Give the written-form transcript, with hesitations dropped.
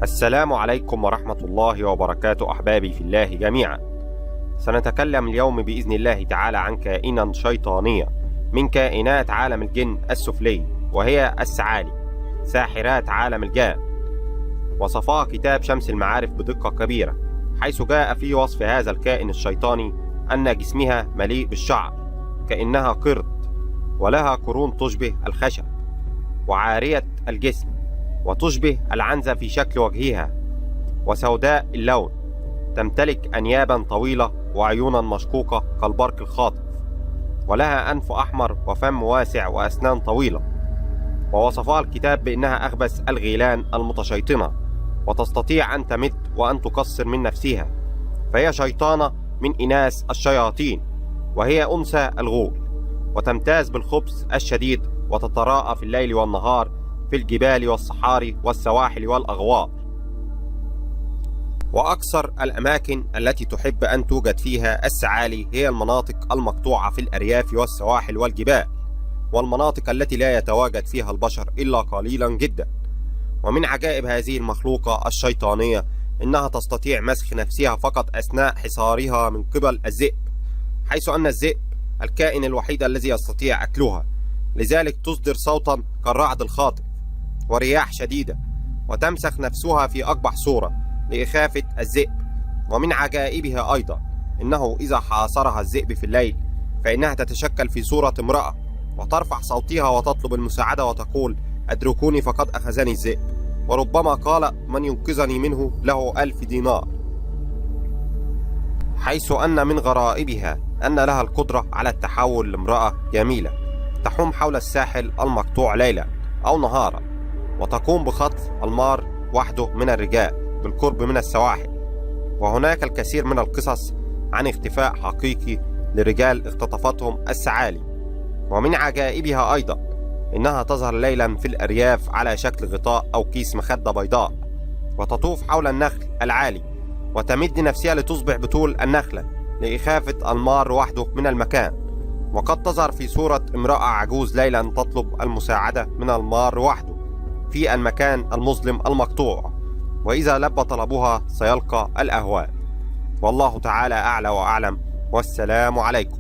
السلام عليكم ورحمة الله وبركاته أحبابي في الله جميعا. سنتكلم اليوم بإذن الله تعالى عن كائنا شيطانية من كائنات عالم الجن السفلي، وهي الثعالي ساحرات عالم الجان. وصفها كتاب شمس المعارف بدقة كبيرة، حيث جاء في وصف هذا الكائن الشيطاني أن جسمها مليء بالشعر كأنها قرد، ولها قرون تشبه الخشب، وعارية الجسم، وتشبه العنزة في شكل وجهها، وسوداء اللون، تمتلك أنيابا طويلة وعيونا مشقوقة كالبرق الخاطف، ولها أنف أحمر وفم واسع وأسنان طويلة. ووصفها الكتاب بأنها أخبث الغيلان المتشيطنة، وتستطيع أن تمد وأن تقصر من نفسها، فهي شيطانة من إناث الشياطين، وهي أنثى الغول، وتمتاز بالخبث الشديد، وتتراءى في الليل والنهار في الجبال والصحاري والسواحل والأغوار. وأكثر الأماكن التي تحب أن توجد فيها الثعالي هي المناطق المقطوعة في الأرياف والسواحل والجبال، والمناطق التي لا يتواجد فيها البشر إلا قليلا جدا. ومن عجائب هذه المخلوقة الشيطانية إنها تستطيع مسخ نفسها فقط أثناء حصارها من قبل الذئب، حيث أن الذئب الكائن الوحيد الذي يستطيع أكلها، لذلك تصدر صوتا كالرعد الخاطف ورياح شديدة، وتمسخ نفسها في أقبح صورة لإخافة الذئب. ومن عجائبها أيضا إنه إذا حاصرها الذئب في الليل فإنها تتشكل في صورة امرأة، وترفع صوتها وتطلب المساعدة وتقول: أدركوني فقد أخذني الذئب. وربما قال: من ينقذني منه له 1000 دينار. حيث أن من غرائبها أن لها القدرة على التحول لامرأة جميلة تحوم حول الساحل المقطوع ليلا أو نهارا، وتقوم بخطف المار وحده من الرجال بالقرب من السواحل. وهناك الكثير من القصص عن اختفاء حقيقي لرجال اختطفتهم الثعالي. ومن عجائبها أيضا إنها تظهر ليلا في الأرياف على شكل غطاء أو كيس مخدة بيضاء، وتطوف حول النخل العالي، وتمد نفسها لتصبح بطول النخلة لإخافة المار وحده من المكان. وقد تظهر في صورة امرأة عجوز ليلا تطلب المساعدة من المار وحده في المكان المظلم المقطوع، وإذا لبى طلبها سيلقى الأهوال. والله تعالى أعلى وأعلم، والسلام عليكم.